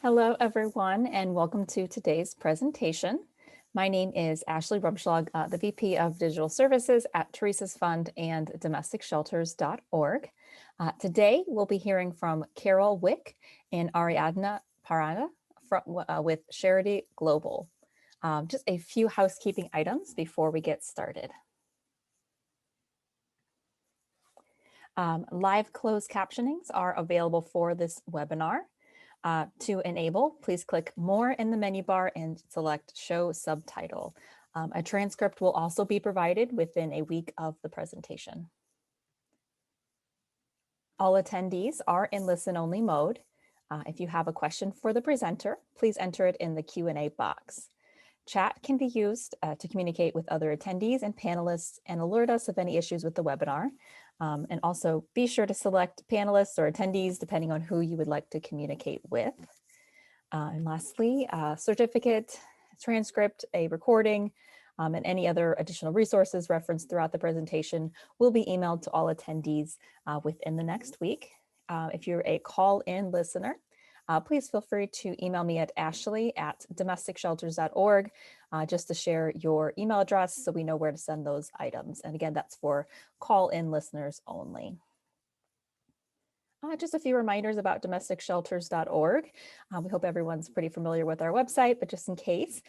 Hello, everyone, and welcome to today's presentation. My name is Ashley Rumschlag, the VP of Digital Services at Teresa's Fund and DomesticShelters.org. Today, we'll be hearing from Carol Wick and Ariadna Parada with Sharity Global. Just a few housekeeping items before we get started. Live closed captionings are available for this webinar. To enable, please click More in the menu bar and select Show Subtitle. A transcript will also be provided within a week of the presentation. All attendees are in listen-only mode. If you have a question for the presenter, please enter it in the Q&A box. Chat can be used to communicate with other attendees and panelists and alert us of any issues with the webinar. And also be sure to select panelists or attendees depending on who you would like to communicate with. And lastly, a certificate, transcript, a recording, and any other additional resources referenced throughout the presentation will be emailed to all attendees within the next week. If you're a call-in listener, please feel free to email me at ashley@domesticshelters.org just to share your email address so we know where to send those items. And again, that's for call-in listeners only. Just a few reminders about domesticshelters.org. We hope everyone's pretty familiar with our website, but just in case,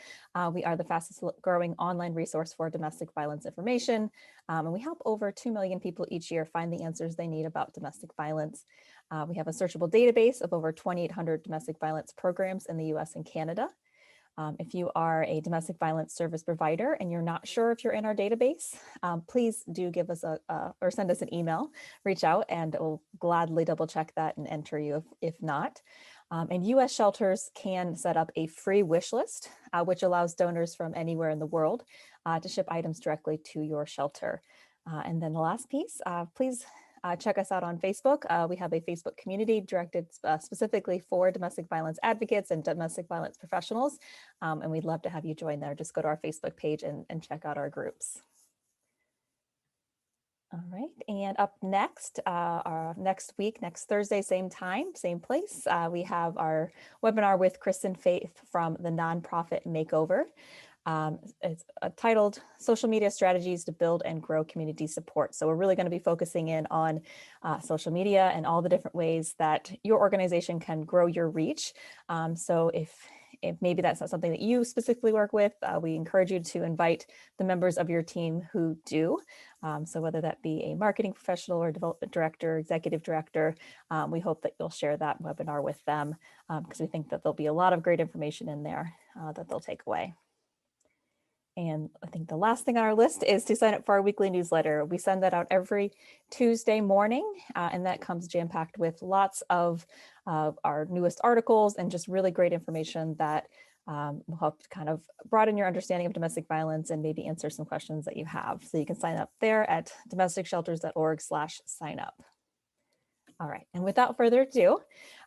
we are the fastest growing online resource for domestic violence information. And we help over 2 million people each year find the answers they need about domestic violence. We have a searchable database of over 2,800 domestic violence programs in the US and Canada. If you are a domestic violence service provider and you're not sure if you're in our database, please do give us or send us an email, reach out, and we'll gladly double check that and enter you if not. And US shelters can set up a free wish list, which allows donors from anywhere in the world to ship items directly to your shelter. And then the last piece, please check us out on Facebook. We have a Facebook community directed specifically for domestic violence advocates and domestic violence professionals. And we'd love to have you join there. Just go to our Facebook page and check out our groups. All right, and up next, next week, next Thursday, same time, same place, we have our webinar with Kristen Faith from the Nonprofit Makeover. It's titled Social Media Strategies to Build and Grow Community Support. So we're really going to be focusing in on social media and all the different ways that your organization can grow your reach. So if maybe that's not something that you specifically work with, we encourage you to invite the members of your team who do. So whether that be a marketing professional or development director, executive director, we hope that you'll share that webinar with them because we think that there'll be a lot of great information in there that they'll take away. And I think the last thing on our list is to sign up for our weekly newsletter. We send that out every Tuesday morning, and that comes jam-packed with lots of our newest articles and just really great information that will help kind of broaden your understanding of domestic violence and maybe answer some questions that you have. So you can sign up there at domesticshelters.org/sign-up. All right, and without further ado,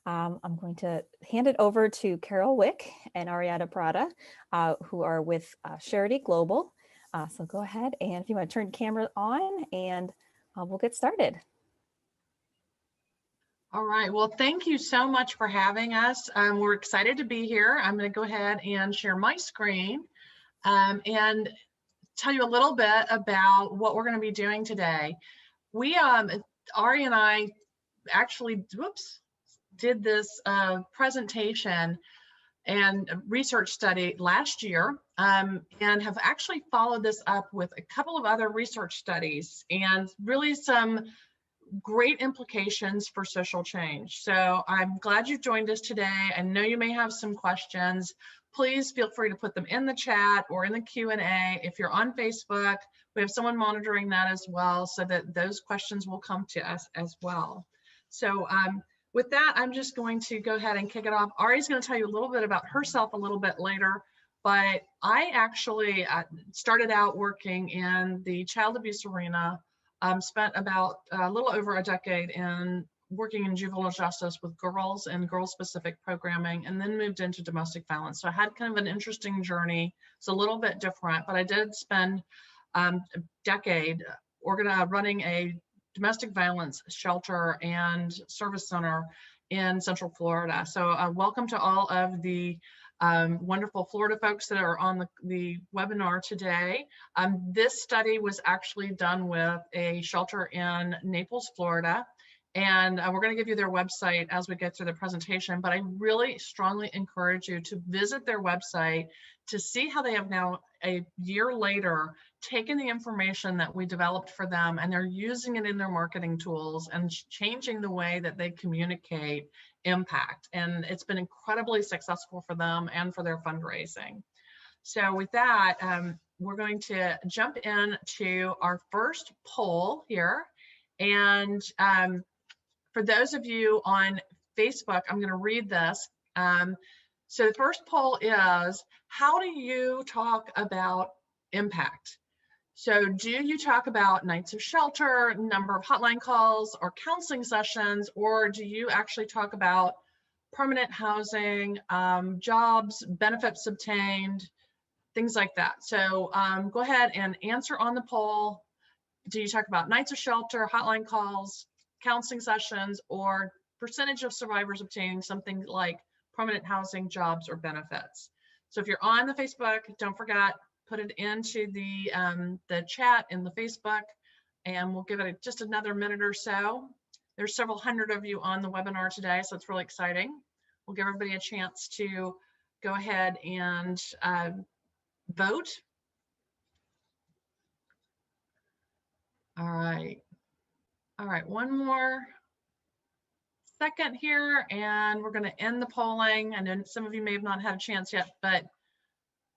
I'm going to hand it over to Carol Wick and Ariadna Parada, who are with Sharity Global. So go ahead, and if you want to turn the camera on, and we'll get started. All right, well, thank you so much for having us. We're excited to be here. I'm going to go ahead and share my screen and tell you a little bit about what we're going to be doing today. We, Ari and I, actually did this presentation and research study last year and have actually followed this up with a couple of other research studies and really some great implications for social change. So I'm glad you joined us today. I know you may have some questions. Please feel free to put them in the chat or in the Q&A. If you're on Facebook, we have someone monitoring that as well so that those questions will come to us as well. So with that, I'm just going to go ahead and kick it off. Ari's going to tell you a little bit about herself a little bit later, but I actually started out working in the child abuse arena, spent about a little over a decade in working in juvenile justice with girls and girl-specific programming, and then moved into domestic violence. So I had kind of an interesting journey. It's a little bit different, but I did spend a decade running a domestic violence shelter and service center in Central Florida. So welcome to all of the wonderful Florida folks that are on the webinar today. This study was actually done with a shelter in Naples, Florida. And we're going to give you their website as we get through the presentation, but I really strongly encourage you to visit their website to see how they have now, a year later, taken the information that we developed for them and they're using it in their marketing tools and changing the way that they communicate impact. And it's been incredibly successful for them and for their fundraising. So with that, we're going to jump into our first poll here. And for those of you on Facebook, I'm going to read this. So the first poll is, how do you talk about impact? So do you talk about nights of shelter, number of hotline calls or counseling sessions, or do you actually talk about permanent housing, jobs, benefits obtained, things like that? So go ahead and answer on the poll. Do you talk about nights of shelter, hotline calls, counseling sessions, or percentage of survivors obtaining something like permanent housing, jobs, or benefits? So if you're on the Facebook, don't forget, put it into the chat in the Facebook, and we'll give it just another minute or so. There's several hundred of you on the webinar today, so it's really exciting. We'll give everybody a chance to go ahead and vote. All right. All right, one more second here, and we're going to end the polling. I know some of you may have not had a chance yet, but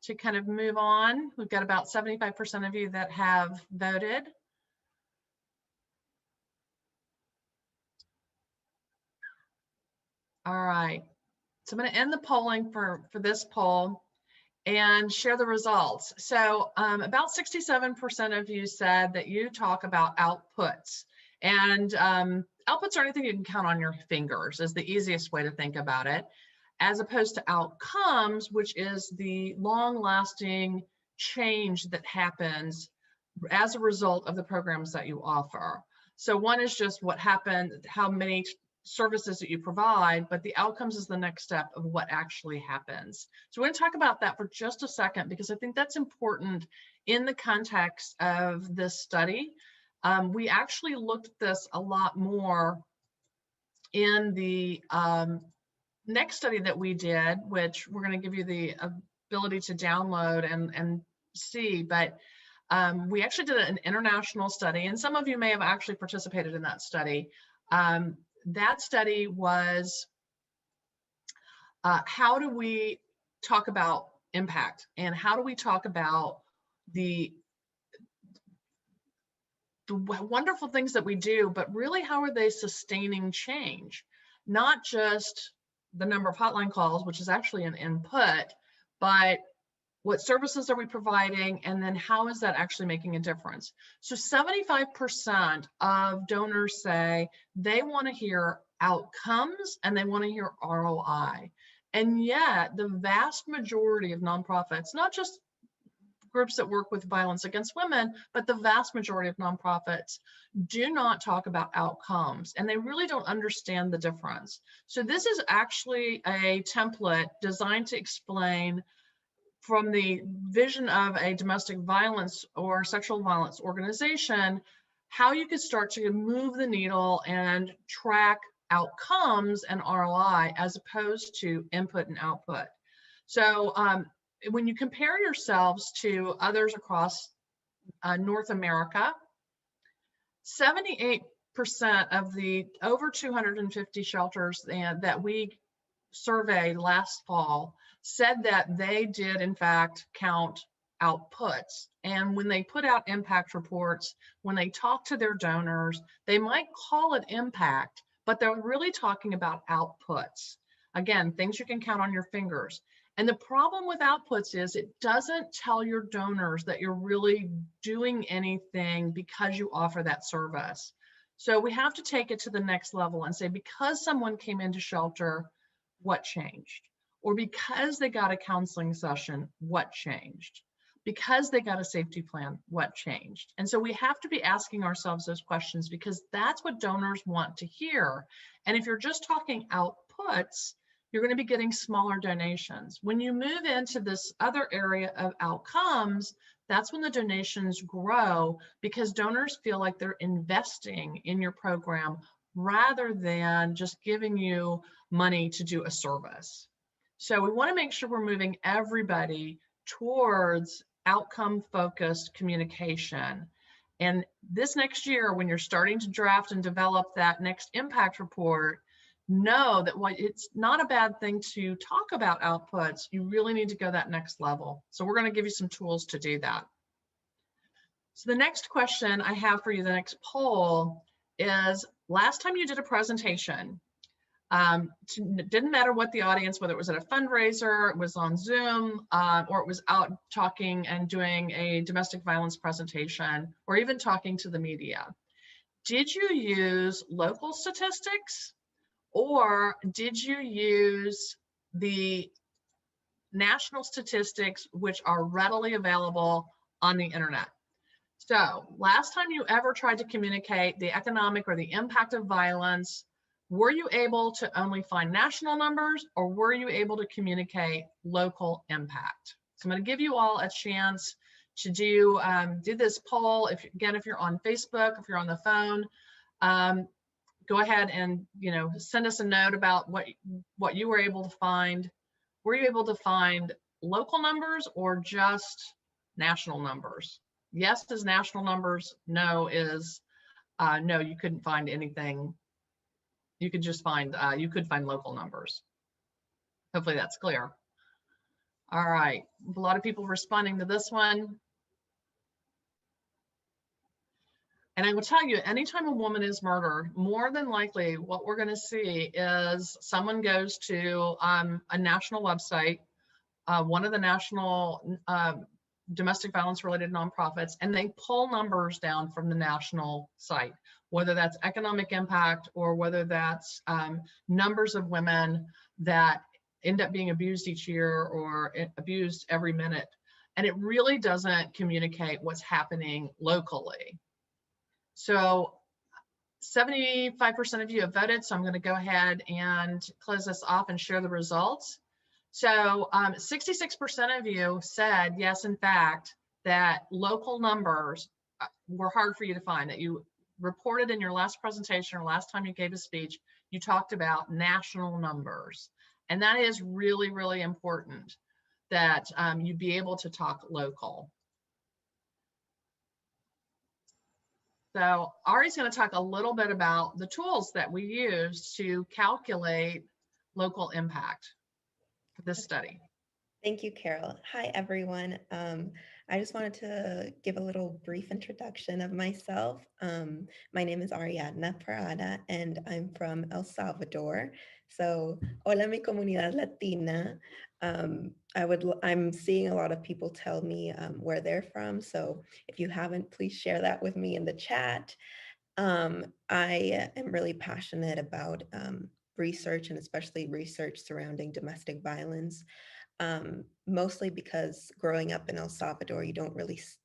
to kind of move on, we've got about 75% of you that have voted. All right, so I'm going to end the polling for this poll and share the results. So about 67% of you said that you talk about outputs. And outputs are anything you can count on your fingers is the easiest way to think about it, as opposed to outcomes, which is the long-lasting change that happens as a result of the programs that you offer. So one is just what happened, how many services that you provide, but the outcomes is the next step of what actually happens. So we're going to talk about that for just a second, because I think that's important in the context of this study. We actually looked at this a lot more in the next study that we did, which we're going to give you the ability to download and see, but we actually did an international study, and some of you may have actually participated in that study. That study was how do we talk about impact, and how do we talk about the wonderful things that we do, but really how are they sustaining change? Not just the number of hotline calls, which is actually an input, but what services are we providing, and then how is that actually making a difference? So 75% of donors say they want to hear outcomes and they want to hear ROI. And yet the vast majority of nonprofits, not just groups that work with violence against women, but the vast majority of nonprofits do not talk about outcomes, and they really don't understand the difference. So this is actually a template designed to explain, from the vision of a domestic violence or sexual violence organization, how you could start to move the needle and track outcomes and ROI as opposed to input and output. So when you compare yourselves to others across North America, 78% of the over 250 shelters that we surveyed last fall said that they did in fact count outputs. And when they put out impact reports, when they talk to their donors, they might call it impact, but they're really talking about outputs. Again, things you can count on your fingers. And the problem with outputs is it doesn't tell your donors that you're really doing anything because you offer that service. So we have to take it to the next level and say, because someone came into shelter, what changed? Or because they got a counseling session, what changed? Because they got a safety plan, what changed? And so we have to be asking ourselves those questions, because that's what donors want to hear. And if you're just talking outputs, you're going to be getting smaller donations. When you move into this other area of outcomes, that's when the donations grow, because donors feel like they're investing in your program rather than just giving you money to do a service. So we want to make sure we're moving everybody towards outcome-focused communication. And this next year, when you're starting to draft and develop that next impact report, know that it's not a bad thing to talk about outputs. You really need to go that next level. So we're going to give you some tools to do that. So the next question I have for you, the next poll, is last time you did a presentation, didn't matter what the audience, whether it was at a fundraiser, it was on Zoom, or it was out talking and doing a domestic violence presentation, or even talking to the media. Did you use local statistics, or did you use the national statistics, which are readily available on the internet? So last time you ever tried to communicate the economic or the impact of violence, were you able to only find national numbers, or were you able to communicate local impact? So I'm going to give you all a chance to do this poll. If you're on Facebook, if you're on the phone, go ahead and send us a note about what you were able to find. Were you able to find local numbers or just national numbers? Yes is national numbers. No is no, you couldn't find anything. You could just find, you could find local numbers. Hopefully that's clear. All right, a lot of people responding to this one. And I will tell you, anytime a woman is murdered, more than likely what we're going to see is someone goes to a national website, one of the national domestic violence related nonprofits, and they pull numbers down from the national site, whether that's economic impact or whether that's numbers of women that end up being abused each year or abused every minute. And it really doesn't communicate what's happening locally. So 75% of you have voted, so I'm going to go ahead and close this off and share the results. So 66% of you said, yes, in fact, that local numbers were hard for you to find, that you reported in your last presentation or last time you gave a speech, you talked about national numbers. And that is really, really important that you be able to talk local. So Ari's going to talk a little bit about the tools that we use to calculate local impact for this study. Thank you, Carol. Hi, everyone. I just wanted to give a little brief introduction of myself. My name is Ariadna Parada, and I'm from El Salvador. So, hola mi comunidad latina. I'm seeing a lot of people tell me where they're from. So if you haven't, please share that with me in the chat. I am really passionate about research, and especially research surrounding domestic violence. Mostly because growing up in El Salvador,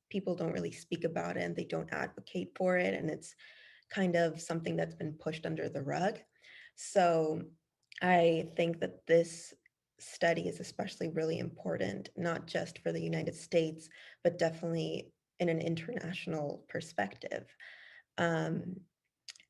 people don't really speak about it, and they don't advocate for it. And it's kind of something that's been pushed under the rug. So I think that this study is especially really important, not just for the United States, but definitely in an international perspective.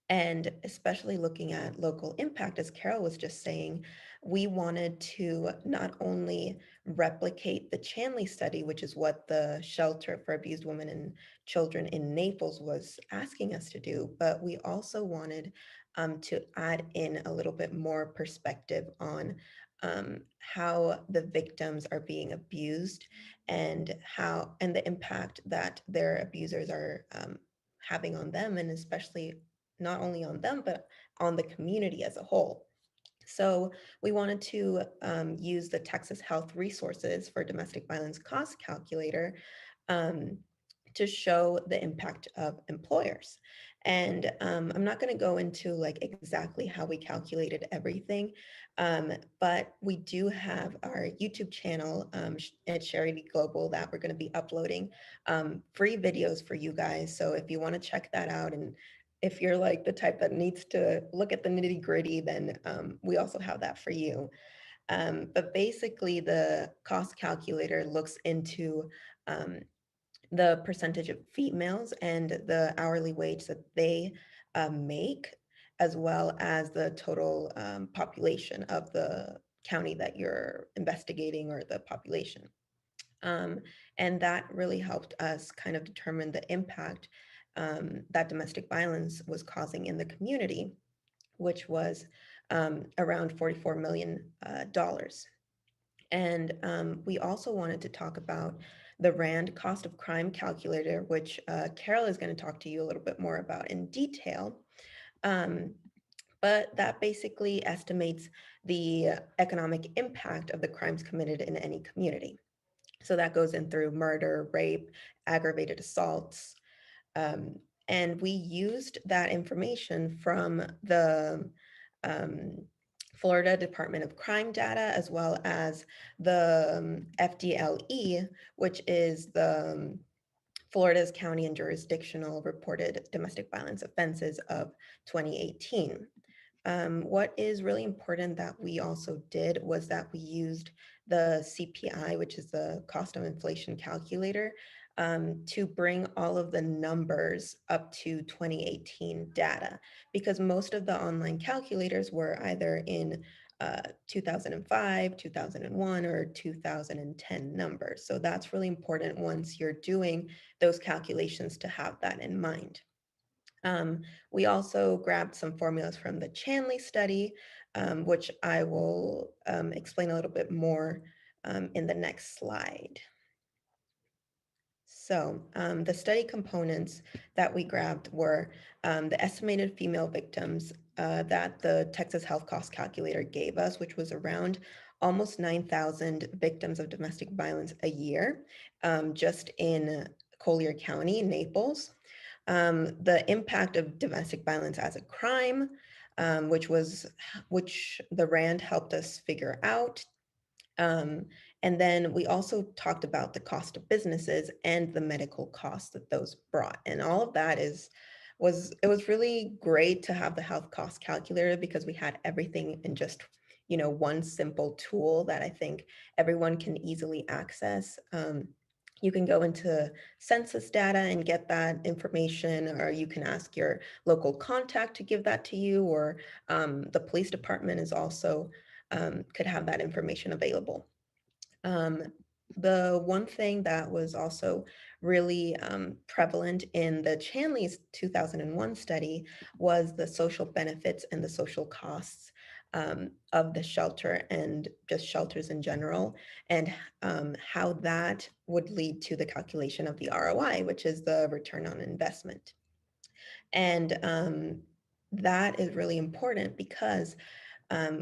And especially looking at local impact, as Carol was just saying, we wanted to not only replicate the Chanley study, which is what the Shelter for Abused Women and Children in Naples was asking us to do, but we also wanted to add in a little bit more perspective on how the victims are being abused and the impact that their abusers are having on them, and especially not only on them, but on the community as a whole. So we wanted to use the Texas Health Resources for Domestic Violence Cost Calculator to show the impact of employers. And I'm not going to go into like exactly how we calculated everything, but we do have our YouTube channel at Sharity Global that we're going to be uploading free videos for you guys. So if you want to check that out, and if you're like the type that needs to look at the nitty gritty, then we also have that for you. But basically, the cost calculator looks into um, the percentage of females and the hourly wage that they make, as well as the total population of the county that you're investigating or the population. Um, and that really helped us kind of determine the impact that domestic violence was causing in the community, which was around $44 million. And we also wanted to talk about the RAND cost of crime calculator, which Carol is going to talk to you a little bit more about in detail. But that basically estimates the economic impact of the crimes committed in any community. So that goes in through murder, rape, aggravated assaults. Um, and we used that information from the um, Florida Department of Crime data, as well as the FDLE, which is the Florida's County and Jurisdictional Reported Domestic Violence Offenses of 2018. What is really important that we also did was that we used the CPI, which is the cost of inflation calculator, to bring all of the numbers up to 2018 data, because most of the online calculators were either in 2005, 2001, or 2010 numbers. So that's really important once you're doing those calculations to have that in mind. We also grabbed some formulas from the Chanley study, which I will explain a little bit more in the next slide. So the study components that we grabbed were the estimated female victims that the Texas Health Cost Calculator gave us, which was around almost 9,000 victims of domestic violence a year, just in Collier County, Naples. The impact of domestic violence as a crime, which the RAND helped us figure out. And then we also talked about the cost of businesses and the medical costs that those brought. And all of that was really great to have the health cost calculator, because we had everything in just, one simple tool that I think everyone can easily access. You can go into census data and get that information, or you can ask your local contact to give that to you, or the police department is also could have that information available. The one thing that was also really prevalent in the Chanley's 2001 study was the social benefits and the social costs of the shelter and just shelters in general, and how that would lead to the calculation of the ROI, which is the return on investment. And that is really important, because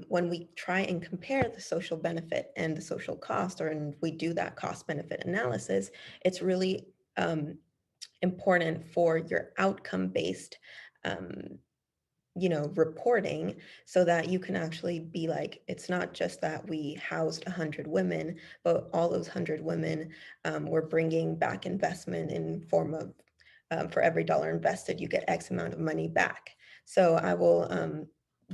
when we try and compare the social benefit and the social cost, or we do that cost benefit analysis, it's really important for your outcome based reporting, so that you can actually be like, it's not just that we housed 100 women, but all those 100 women were bringing back investment in form of for every dollar invested, you get X amount of money back. So I will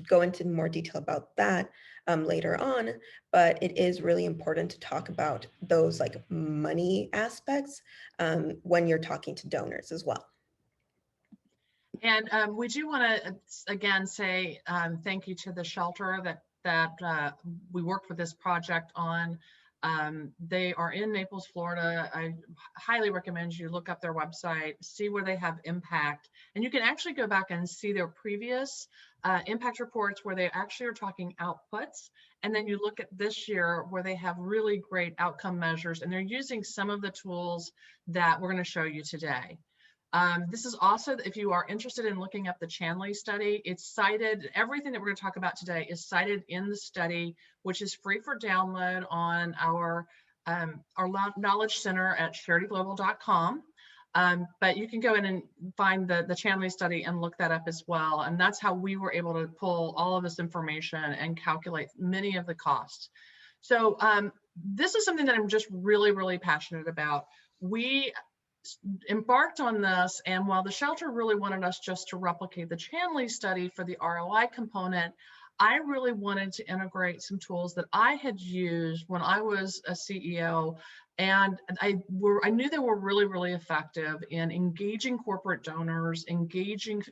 go into more detail about that later on, but it is really important to talk about those like money aspects when you're talking to donors as well. And we do want to again say thank you to the shelter that we worked with this project on. They are in Naples, Florida. I highly recommend you look up their website, see where they have impact, and you can actually go back and see their previous impact reports where they actually are talking outputs. And then you look at this year where they have really great outcome measures, and they're using some of the tools that we're going to show you today. This is also, if you are interested in looking up the Chanley study, it's cited, everything that we're going to talk about today is cited in the study, which is free for download on our Knowledge Center at charityglobal.com. But you can go in and find the Chanley study and look that up as well. And that's how we were able to pull all of this information and calculate many of the costs. So this is something that I'm just really, really passionate about. We embarked on this, and while the shelter really wanted us just to replicate the Chanley study for the ROI component, I really wanted to integrate some tools that I had used when I was a CEO, and I knew they were really, really effective in engaging corporate donors, engaging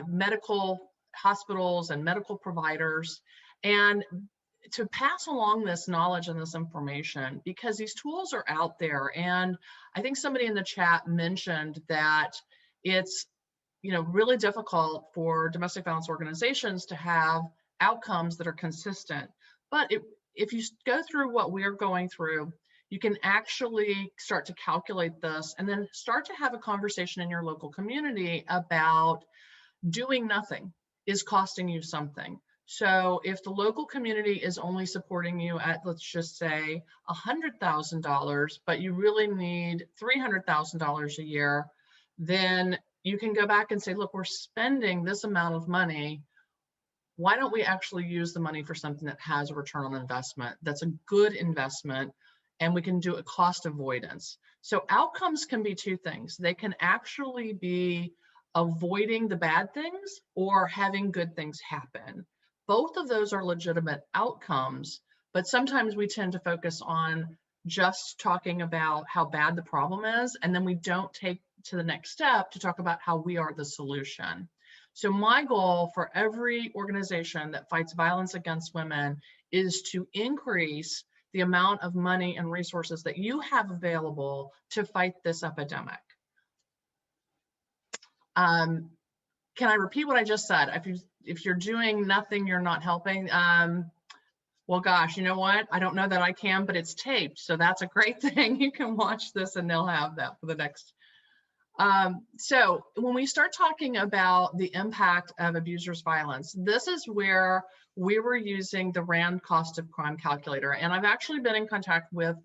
medical hospitals and medical providers, and to pass along this knowledge and this information, because these tools are out there. And I think somebody in the chat mentioned that it's really difficult for domestic violence organizations to have outcomes that are consistent. But if you go through what we're going through, you can actually start to calculate this and then start to have a conversation in your local community about doing nothing is costing you something. So if the local community is only supporting you at, let's just say, $100,000, but you really need $300,000 a year, then you can go back and say, look, we're spending this amount of money. Why don't we actually use the money for something that has a return on investment, that's a good investment, and we can do a cost avoidance. So outcomes can be two things. They can actually be avoiding the bad things or having good things happen. Both of those are legitimate outcomes, but sometimes we tend to focus on just talking about how bad the problem is, and then we don't take to the next step to talk about how we are the solution. So my goal for every organization that fights violence against women is to increase the amount of money and resources that you have available to fight this epidemic. Can I repeat what I just said? If you're doing nothing, you're not helping. Well, gosh, you know what? I don't know that I can, but it's taped, so that's a great thing. You can watch this and they'll have that for the next. So when we start talking about the impact of abusers' violence, this is where we were using the RAND cost of crime calculator. And I've actually been in contact with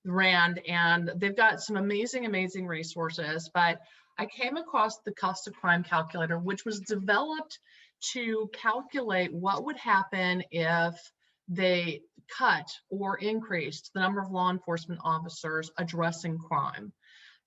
RAND, and they've got some amazing, amazing resources, but I came across the cost of crime calculator, which was developed to calculate what would happen if they cut or increased the number of law enforcement officers addressing crime.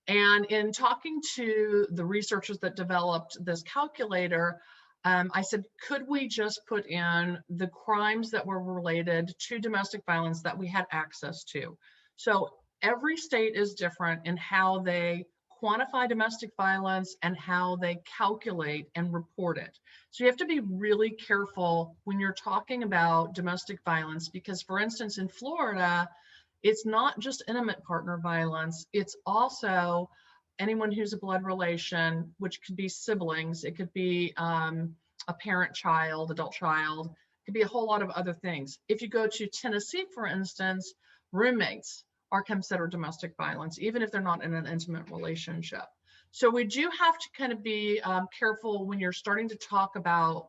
And in talking to the researchers that developed this calculator, I said, could we just put in the crimes that were related to domestic violence that we had access to? So every state is different in how they quantify domestic violence and how they calculate and report it. So you have to be really careful when you're talking about domestic violence, because for instance, in Florida, it's not just intimate partner violence, it's also anyone who's a blood relation, which could be siblings, it could be a parent child, adult child, it could be a whole lot of other things. If you go to Tennessee, for instance, roommates are considered domestic violence, even if they're not in an intimate relationship. So we do have to kind of be careful when you're starting to talk about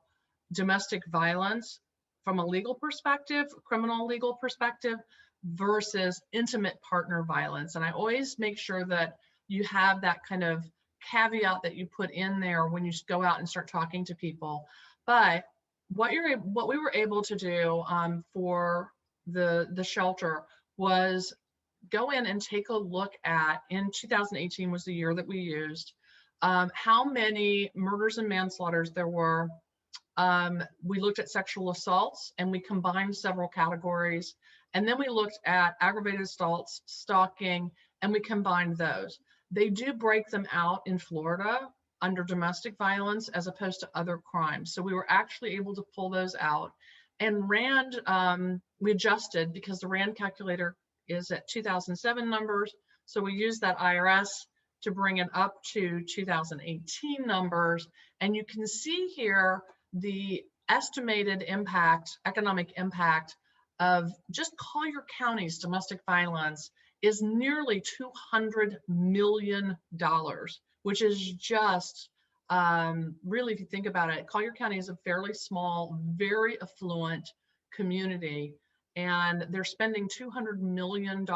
domestic violence from a legal perspective, criminal legal perspective, versus intimate partner violence. And I always make sure that you have that kind of caveat that you put in there when you go out and start talking to people. But what we were able to do for the shelter was go in and take a look at, in 2018 was the year that we used, how many murders and manslaughters there were. We looked at sexual assaults and we combined several categories. And then we looked at aggravated assaults, stalking, and we combined those. They do break them out in Florida under domestic violence as opposed to other crimes. So we were actually able to pull those out. And RAND, we adjusted because the RAND calculator is at 2007 numbers. So we used that IRS to bring it up to 2018 numbers. And you can see here the estimated impact, economic impact of just Collier County's domestic violence is nearly $200 million, which is just really, if you think about it, Collier County is a fairly small, very affluent community, and they're spending $200 million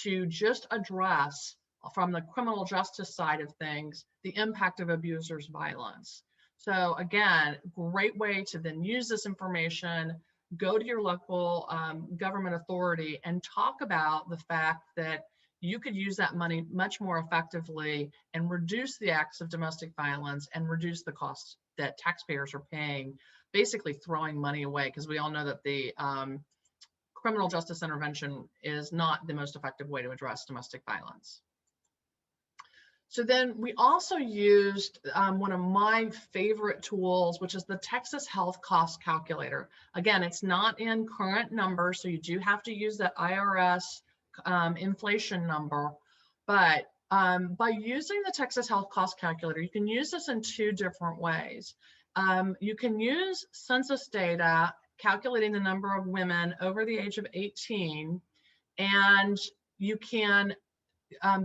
to just address from the criminal justice side of things, the impact of abusers' violence. So again, great way to then use this information, go to your local government authority and talk about the fact that you could use that money much more effectively and reduce the acts of domestic violence and reduce the costs that taxpayers are paying, basically throwing money away, because we all know that the criminal justice intervention is not the most effective way to address domestic violence. So then we also used one of my favorite tools, which is the Texas Health Cost Calculator. Again, it's not in current numbers, so you do have to use that IRS inflation number. But by using the Texas Health Cost Calculator, you can use this in two different ways. You can use census data calculating the number of women over the age of 18, and you can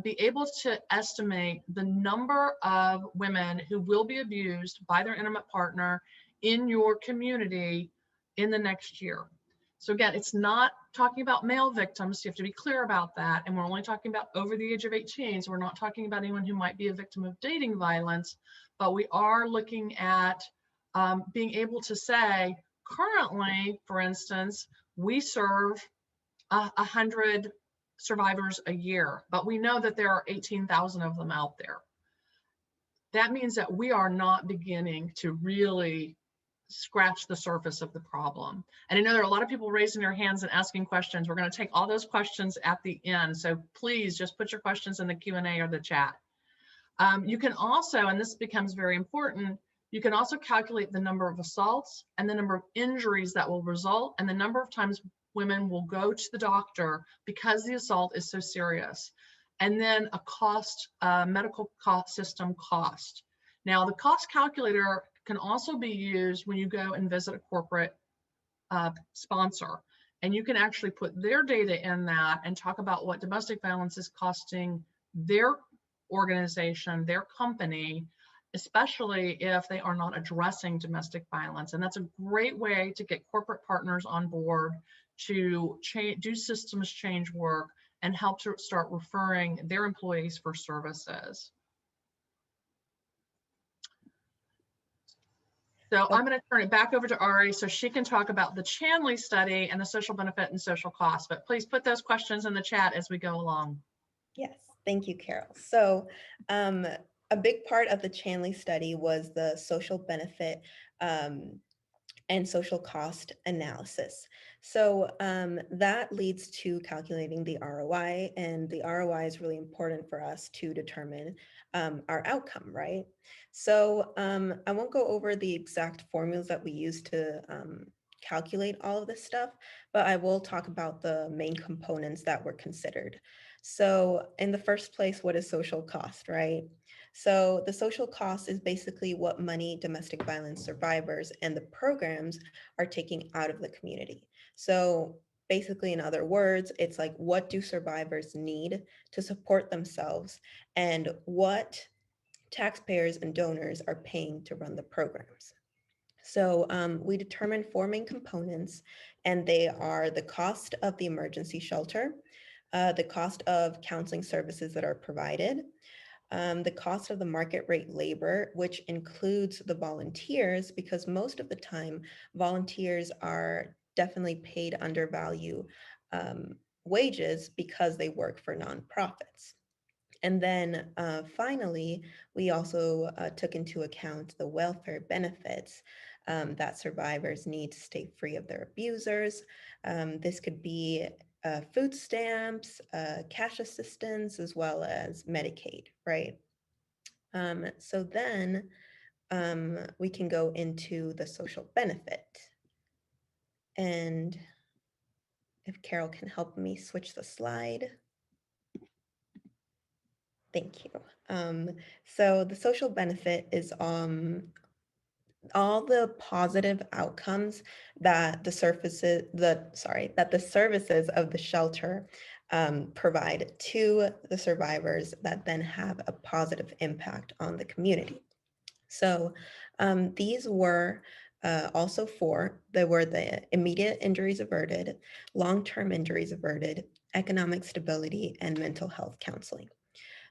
be able to estimate the number of women who will be abused by their intimate partner in your community in the next year. So again, it's not talking about male victims. You have to be clear about that. And we're only talking about over the age of 18. So we're not talking about anyone who might be a victim of dating violence, but we are looking at being able to say, currently, for instance, we serve 100 survivors a year, but we know that there are 18,000 of them out there. That means that we are not beginning to really scratch the surface of the problem. And I know there are a lot of people raising their hands and asking questions. We're going to take all those questions at the end. So please just put your questions in the Q&A or the chat. You can also, and this becomes very important, you can also calculate the number of assaults and the number of injuries that will result and the number of times women will go to the doctor because the assault is so serious. And then a cost, medical cost system cost. Now, the cost calculator can also be used when you go and visit a corporate sponsor. And you can actually put their data in that and talk about what domestic violence is costing their organization, their company, especially if they are not addressing domestic violence. And that's a great way to get corporate partners on board to do systems change work and help to start referring their employees for services. So I'm going to turn it back over to Ari so she can talk about the Chanley study and the social benefit and social cost. But please put those questions in the chat as we go along. Yes, thank you, Carol. So a big part of the Chanley study was the social benefit and social cost analysis. So that leads to calculating the ROI, and the ROI is really important for us to determine our outcome, right? So I won't go over the exact formulas that we use to calculate all of this stuff, but I will talk about the main components that were considered. So in the first place, what is social cost, right? So the social cost is basically what money domestic violence survivors and the programs are taking out of the community. So basically, in other words, it's like, what do survivors need to support themselves and what taxpayers and donors are paying to run the programs. So we determined four main components, and they are the cost of the emergency shelter, the cost of counseling services that are provided, the cost of the market rate labor, which includes the volunteers, because most of the time volunteers are definitely paid undervalue wages because they work for nonprofits. And then finally, we also took into account the welfare benefits that survivors need to stay free of their abusers. This could be food stamps, cash assistance, as well as Medicaid, right? So then we can go into the social benefit. And if Carol can help me switch the slide. Thank you. So the social benefit is all the positive outcomes that the services of the shelter provide to the survivors that then have a positive impact on the community. So these were also four. There were the immediate injuries averted, long-term injuries averted, economic stability, and mental health counseling.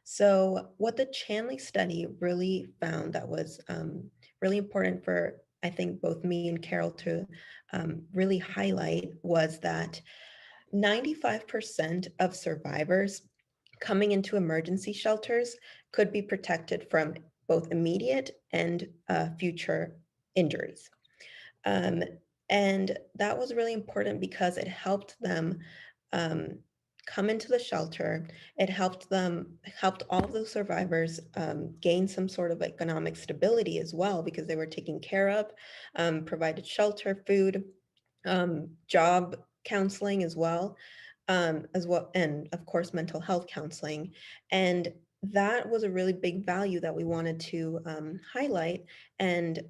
So what the Chanley study really found that was really important for, I think, both me and Carol to really highlight was that 95% of survivors coming into emergency shelters could be protected from both immediate and future injuries. Um, and that was really important because it helped them um, come into the shelter. It helped all of those survivors gain some sort of economic stability as well because they were taken care of, provided shelter, food, job counseling as well, and of course, mental health counseling. And that was a really big value that we wanted to highlight and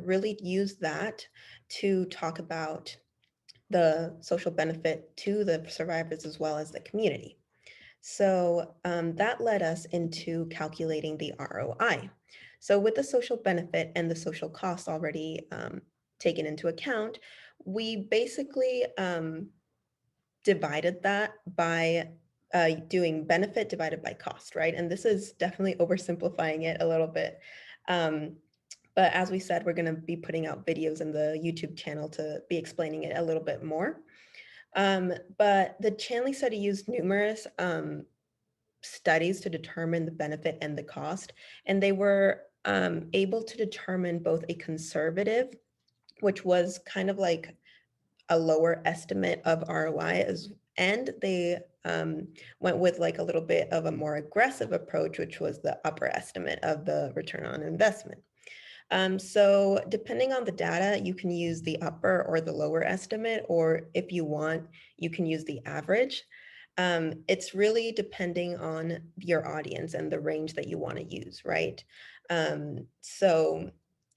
really use that to talk about the social benefit to the survivors as well as the community. So that led us into calculating the ROI. So with the social benefit and the social cost already taken into account, we basically divided that by doing benefit divided by cost, right? And this is definitely oversimplifying it a little bit. Um, but as we said, we're going to be putting out videos in the YouTube channel to be explaining it a little bit more. But the Chanley study used numerous studies to determine the benefit and the cost, and they were able to determine both a conservative, which was kind of like a lower estimate of ROI and they went with like a little bit of a more aggressive approach, which was the upper estimate of the return on investment. So depending on the data, you can use the upper or the lower estimate, or if you want, you can use the average. It's really depending on your audience and the range that you want to use, right? So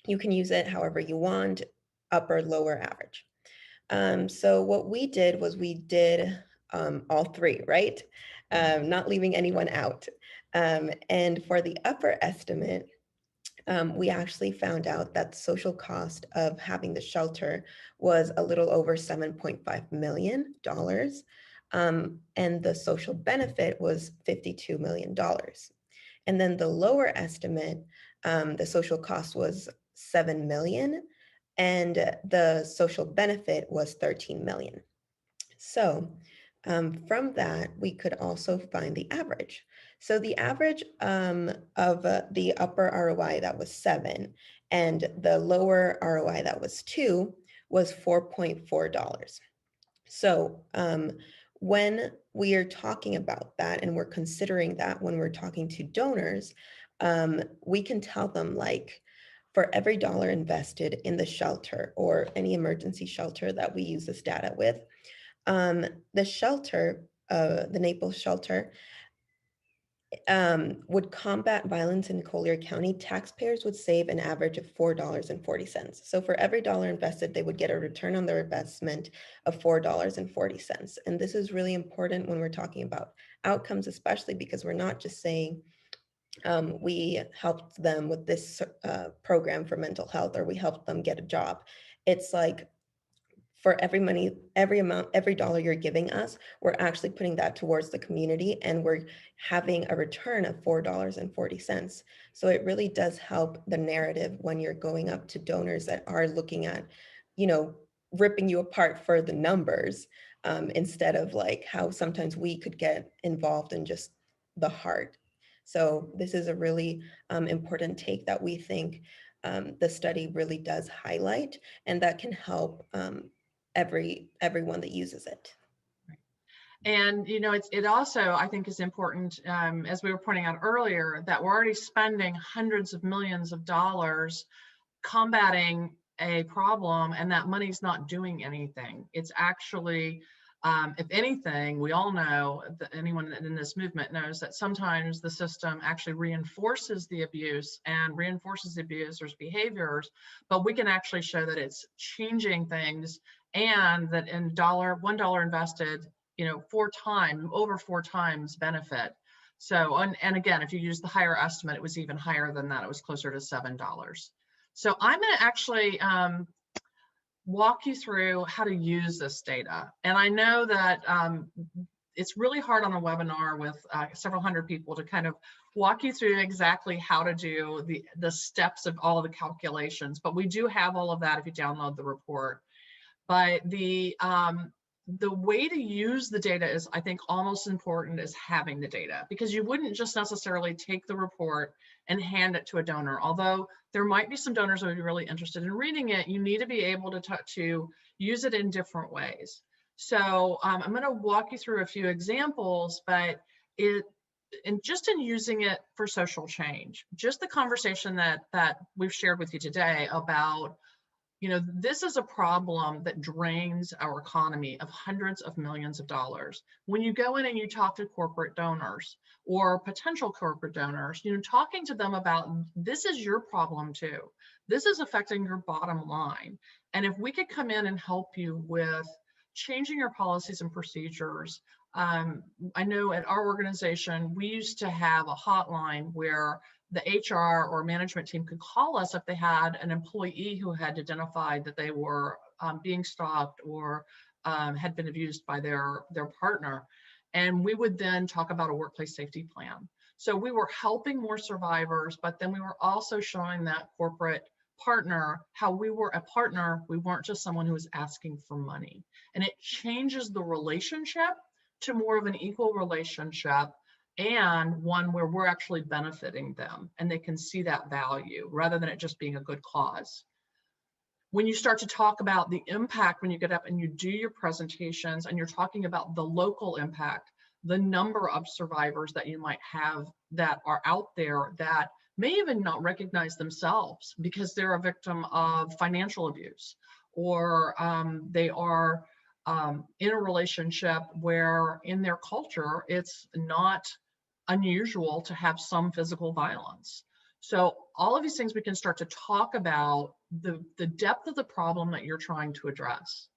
you can use it however you want, upper, lower, average. So what we did was we did all three, right? Not leaving anyone out. And for the upper estimate, we actually found out that the social cost of having the shelter was a little over $7.5 million. And the social benefit was $52 million. And then the lower estimate, the social cost was 7 million and the social benefit was 13 million. So from that, we could also find the average. So the average of the upper ROI that was 7 and the lower ROI that was 2 was $4.4. So when we are talking about that and we're considering that when we're talking to donors, we can tell them like, for every dollar invested in the shelter or any emergency shelter that we use this data with, the shelter, the Naples shelter, would combat violence in Collier County, taxpayers would save an average of $4.40. So for every dollar invested, they would get a return on their investment of $4.40. And this is really important when we're talking about outcomes, especially because we're not just saying we helped them with this program for mental health or we helped them get a job. It's like for every money, every amount, every dollar you're giving us, we're actually putting that towards the community and we're having a return of $4.40. So it really does help the narrative when you're going up to donors that are looking at, you know, ripping you apart for the numbers instead of like how sometimes we could get involved in just the heart. So this is a really important take that we think the study really does highlight, and that can help everyone that uses it. And you know, it also, I think, is important, as we were pointing out earlier, that we're already spending hundreds of millions of dollars combating a problem, and that money's not doing anything. It's actually, if anything, we all know that anyone in this movement knows that sometimes the system actually reinforces the abuse and reinforces the abuser's behaviors, but we can actually show that it's changing things, and that in $1 invested, you know, over four times benefit. So, and again, if you use the higher estimate, it was even higher than that. It was closer to $7. So I'm going to actually walk you through how to use this data. And I know that it's really hard on a webinar with several hundred people to kind of walk you through exactly how to do the steps of all the calculations, but we do have all of that if you download the report. But the way to use the data is, I think, almost important as having the data, because you wouldn't just necessarily take the report and hand it to a donor. Although there might be some donors who would be really interested in reading it, you need to be able to use it in different ways. So I'm going to walk you through a few examples, but just in using it for social change, just the conversation that we've shared with you today about, this is a problem that drains our economy of hundreds of millions of dollars. When you go in and you talk to corporate donors or potential corporate donors, talking to them about, this is your problem too. This is affecting your bottom line. And if we could come in and help you with changing your policies and procedures. I know at our organization, we used to have a hotline where the HR or management team could call us if they had an employee who had identified that they were being stalked or had been abused by their partner. And we would then talk about a workplace safety plan. So we were helping more survivors, but then we were also showing that corporate partner how we were a partner. We weren't just someone who was asking for money. And it changes the relationship to more of an equal relationship, and one where we're actually benefiting them and they can see that value rather than it just being a good cause. When you start to talk about the impact, when you get up and you do your presentations and you're talking about the local impact, the number of survivors that you might have that are out there that may even not recognize themselves because they're a victim of financial abuse, or they are in a relationship where in their culture, it's not unusual to have some physical violence. So all of these things we can start to talk about the depth of the problem that you're trying to address.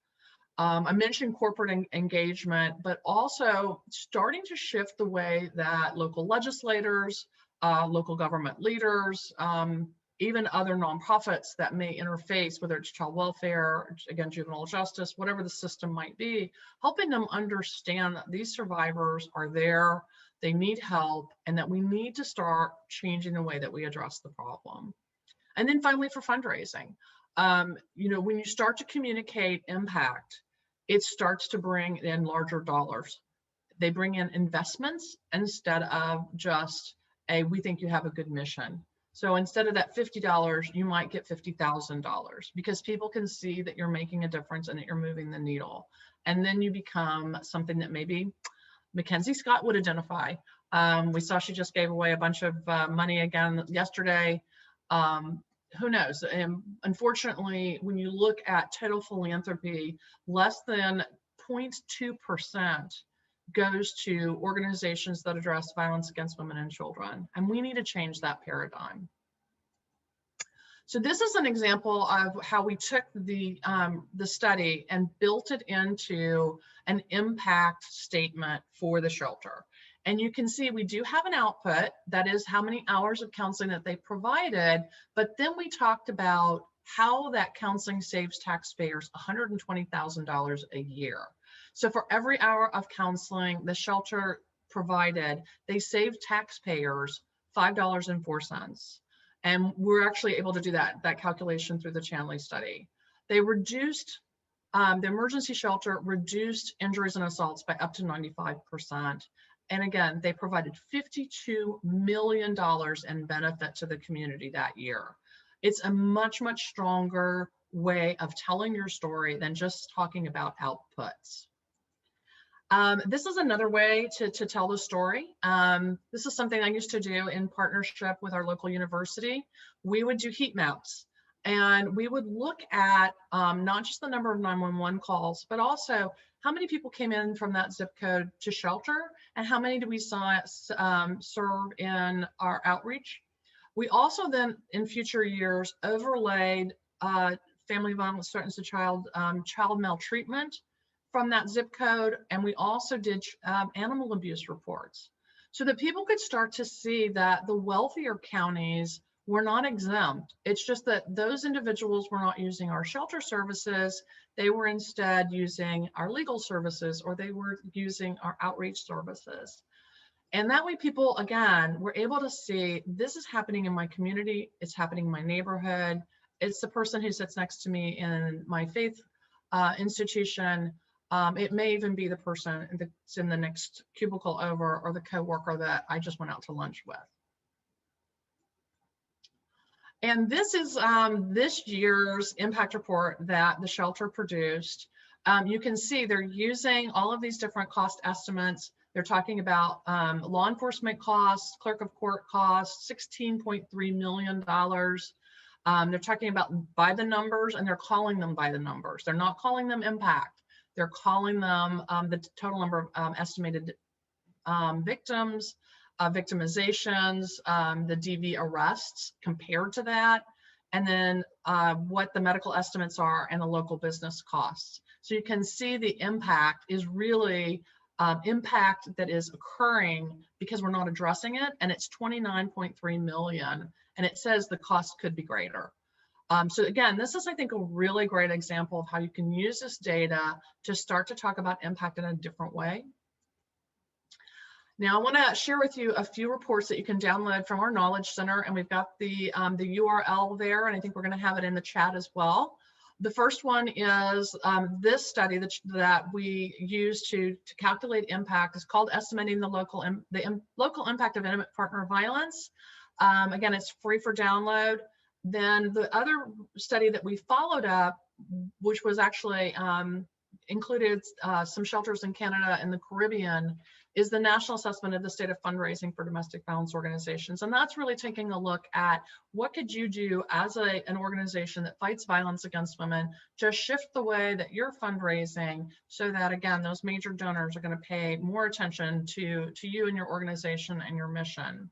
I mentioned corporate engagement, but also starting to shift the way that local legislators, local government leaders, even other nonprofits that may interface, whether it's child welfare, again, juvenile justice, whatever the system might be, helping them understand that these survivors are there, they need help, and that we need to start changing the way that we address the problem. And then finally, for fundraising, when you start to communicate impact, it starts to bring in larger dollars. They bring in investments instead of just we think you have a good mission. So instead of that $50, you might get $50,000 because people can see that you're making a difference and that you're moving the needle. And then you become something that maybe Mackenzie Scott would identify. We saw she just gave away a bunch of money again yesterday. Who knows? Unfortunately, when you look at total philanthropy, less than 0.2% goes to organizations that address violence against women and children. And we need to change that paradigm. So this is an example of how we took the study and built it into an impact statement for the shelter. And you can see we do have an output, that is how many hours of counseling that they provided, but then we talked about how that counseling saves taxpayers $120,000 a year. So for every hour of counseling the shelter provided, they saved taxpayers $5.04. And we're actually able to do that calculation through the Chanley study. They reduced, the emergency shelter reduced injuries and assaults by up to 95%. And again, they provided $52 million in benefit to the community that year. It's a much, much stronger way of telling your story than just talking about outputs. This is another way to tell the story. This is something I used to do in partnership with our local university. We would do heat maps, and we would look at not just the number of 911 calls, but also how many people came in from that zip code to shelter, and how many do we serve in our outreach. We also then, in future years, overlaid family violence threatens to child maltreatment from that zip code, and we also did animal abuse reports so that people could start to see that the wealthier counties We're not exempt. It's just that those individuals were not using our shelter services. They were instead using our legal services, or they were using our outreach services. And that way people, again, were able to see, this is happening in my community, it's happening in my neighborhood, it's the person who sits next to me in my faith institution. It may even be the person that's in the next cubicle over, or the coworker that I just went out to lunch with. And this is this year's impact report that the shelter produced. You can see they're using all of these different cost estimates. They're talking about law enforcement costs, clerk of court costs, $16.3 million. They're talking about by the numbers, and they're calling them by the numbers. They're not calling them impact. They're calling them the total number of estimated victims, victimizations, the DV arrests compared to that, and then what the medical estimates are and the local business costs. So you can see the impact is really impact that is occurring because we're not addressing it, and it's 29.3 million, and it says the cost could be greater. So again, this is, I think, a really great example of how you can use this data to start to talk about impact in a different way. Now, I want to share with you a few reports that you can download from our Knowledge Center, and we've got the URL there, and I think we're going to have it in the chat as well. The first one is this study that we use to calculate impact. It's called Estimating the Local Impact of Intimate Partner Violence. Again, it's free for download. Then the other study that we followed up, which was actually included some shelters in Canada and the Caribbean, is the National Assessment of the State of Fundraising for Domestic Violence Organizations. And that's really taking a look at what could you do as an organization that fights violence against women to shift the way that you're fundraising, so that, again, those major donors are going to pay more attention to you and your organization and your mission.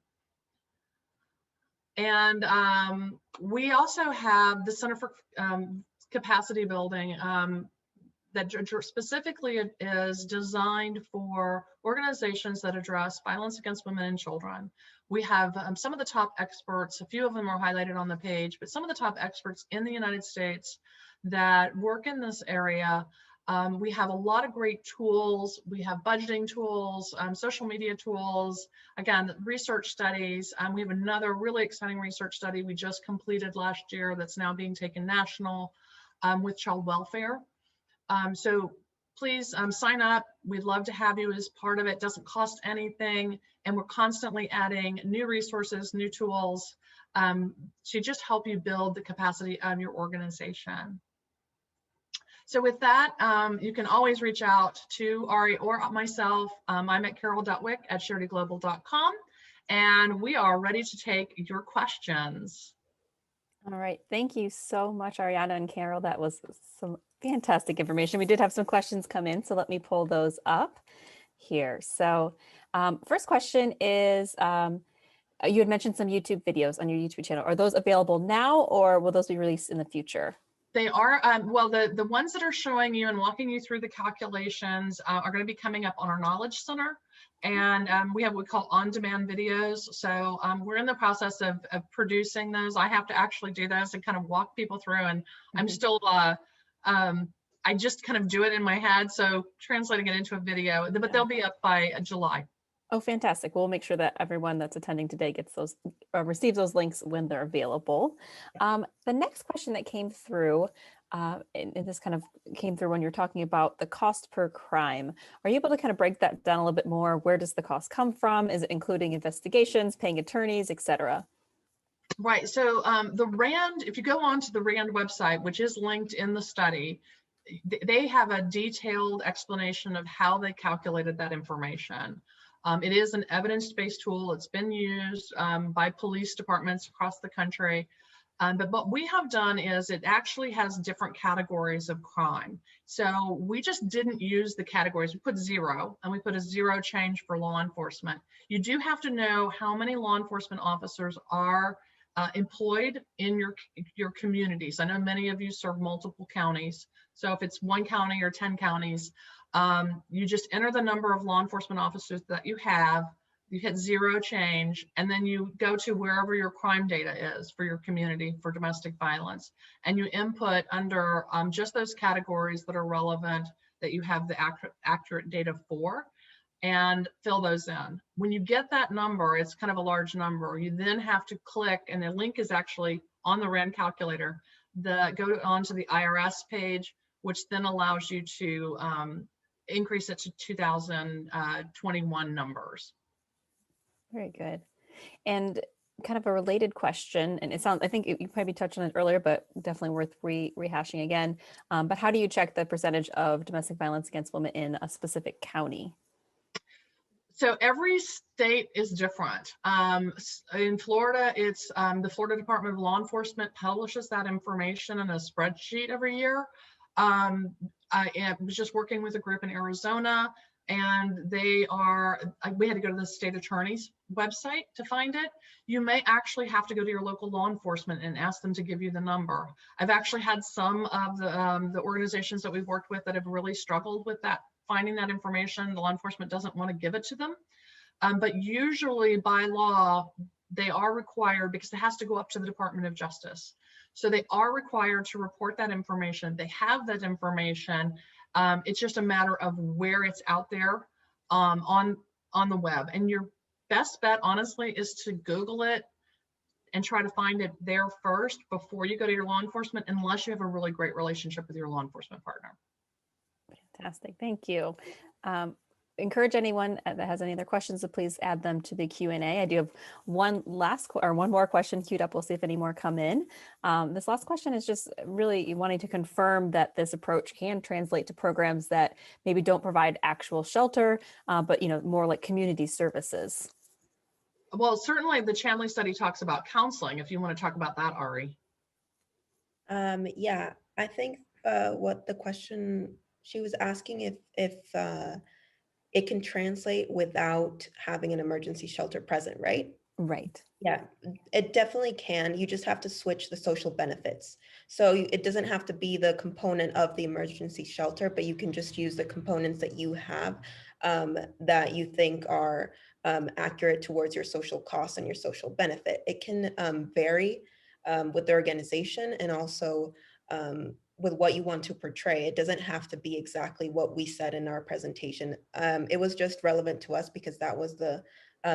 And we also have the Center for Capacity Building that specifically is designed for organizations that address violence against women and children. We have some of the top experts, a few of them are highlighted on the page, but some of the top experts in the United States that work in this area. We have a lot of great tools. We have budgeting tools, social media tools, again, research studies. We have another really exciting research study we just completed last year that's now being taken national with child welfare. So please sign up. We'd love to have you as part of it. It doesn't cost anything, and we're constantly adding new resources, new tools to just help you build the capacity of your organization. So with that, you can always reach out to Ari or myself. I'm at carol.wick@charityglobal.com, and we are ready to take your questions. All right. Thank you so much, Ariana and Carol. That was some fantastic information. We did have some questions come in, so let me pull those up here. So first question is, you had mentioned some YouTube videos on your YouTube channel. Are those available now, or will those be released in the future? They are, well, the ones that are showing you and walking you through the calculations are going to be coming up on our Knowledge Center. And we have what we call on-demand videos. So we're in the process of producing those. I have to actually do those and kind of walk people through. And I'm still, I just kind of do it in my head. So translating it into a video, but they'll be up by July. Oh, fantastic. We'll make sure that everyone that's attending today gets those, receives those links when they're available. The next question that came through, and this kind of came through when you're talking about the cost per crime. Are you able to kind of break that down a little bit more? Where does the cost come from? Is it including investigations, paying attorneys, et cetera? Right. So the RAND, if you go on to the RAND website, which is linked in the study, they have a detailed explanation of how they calculated that information. It is an evidence-based tool. It's been used by police departments across the country. But what we have done is it actually has different categories of crime. So we just didn't use the categories. We put 0, and we put a 0 change for law enforcement. You do have to know how many law enforcement officers are employed in your communities. I know many of you serve multiple counties. So if it's 1 county or 10 counties, you just enter the number of law enforcement officers that you have. you hit zero change, and then you go to wherever your crime data is for your community for domestic violence, and you input under just those categories that are relevant, that you have the accurate data for, and fill those in. When you get that number, it's kind of a large number, you then have to click, and the link is actually on the RAND calculator, go onto the IRS page, which then allows you to increase it to 2021 numbers. Very good. And kind of a related question, and I think you probably touched on it earlier, but definitely worth rehashing again. But how do you check the percentage of domestic violence against women in a specific county? So every state is different. In Florida, it's the Florida Department of Law Enforcement publishes that information in a spreadsheet every year. I was just working with a group in Arizona, and we had to go to the state attorney's website to find it. You may actually have to go to your local law enforcement and ask them to give you the number. I've actually had some of the organizations that we've worked with that have really struggled with that, finding that information. The law enforcement doesn't want to give it to them. But usually by law, they are required, because it has to go up to the Department of Justice. So they are required to report that information. They have that information. It's just a matter of where it's out there on the web. And your best bet, honestly, is to Google it and try to find it there first before you go to your law enforcement, unless you have a really great relationship with your law enforcement partner. Fantastic, thank you. Encourage anyone that has any other questions to please add them to the Q&A. I do have one more question queued up. We'll see if any more come in. This last question is just really wanting to confirm that this approach can translate to programs that maybe don't provide actual shelter, but more like community services. Well, certainly the Chamley study talks about counseling, if you want to talk about that, Ari. Yeah, I think what the question she was asking, if it can translate without having an emergency shelter present, right? Right. Yeah, it definitely can. You just have to switch the social benefits. So it doesn't have to be the component of the emergency shelter, but you can just use the components that you have that you think are accurate towards your social cost and your social benefit. It can vary with the organization, and also with what you want to portray. It doesn't have to be exactly what we said in our presentation. It was just relevant to us because that was the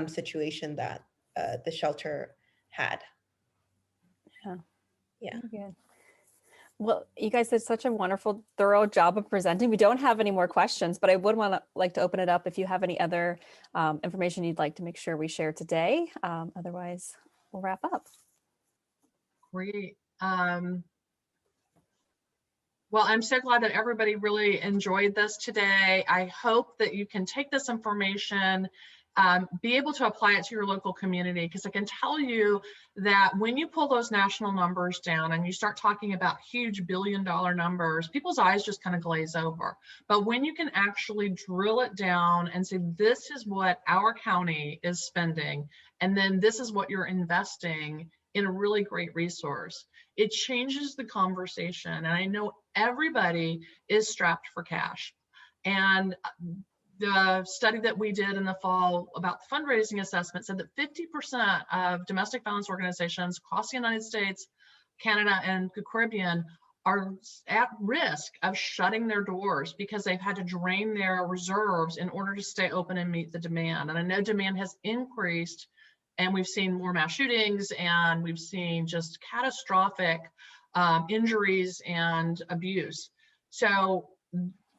situation that the shelter had. Yeah. Good. Well, you guys did such a wonderful, thorough job of presenting. We don't have any more questions, but I would like to open it up if you have any other information you'd like to make sure we share today. Otherwise, we'll wrap up. Great. Well, I'm so glad that everybody really enjoyed this today. I hope that you can take this information, be able to apply it to your local community, because I can tell you that when you pull those national numbers down and you start talking about huge billion-dollar numbers, people's eyes just kind of glaze over. But when you can actually drill it down and say, this is what our county is spending, and then this is what you're investing in a really great resource, it changes the conversation. And I know everybody is strapped for cash. And the study that we did in the fall about the fundraising assessment said that 50% of domestic violence organizations across the United States, Canada, and the Caribbean are at risk of shutting their doors because they've had to drain their reserves in order to stay open and meet the demand. And I know demand has increased, and we've seen more mass shootings, and we've seen just catastrophic injuries and abuse. So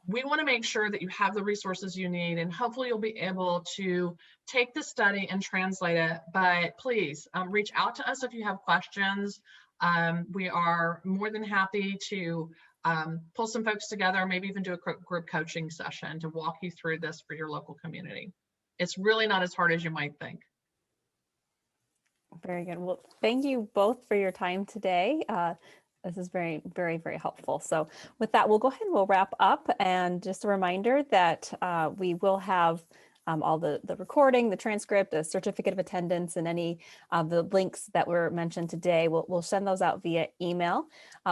we want to make sure that you have the resources you need, and hopefully you'll be able to take the study and translate it. But please reach out to us if you have questions. We are more than happy to pull some folks together, maybe even do a group coaching session to walk you through this for your local community. It's really not as hard as you might think. Very good. Well, thank you both for your time today. This is very, very, very helpful. So with that, we'll go ahead and we'll wrap up. And just a reminder that we will have all the recording, the transcript, a certificate of attendance, and any of the links that were mentioned today. We'll send those out via email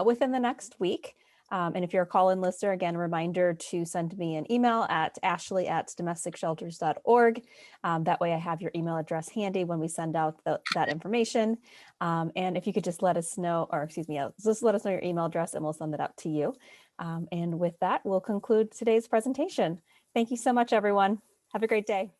within the next week. And if you're a call-in listener, again, a reminder to send me an email at ashley@domesticshelters.org. That way I have your email address handy when we send out that information. And if you could just let us know, or excuse me, just let us know your email address and we'll send it out to you. And with that, we'll conclude today's presentation. Thank you so much, everyone. Have a great day.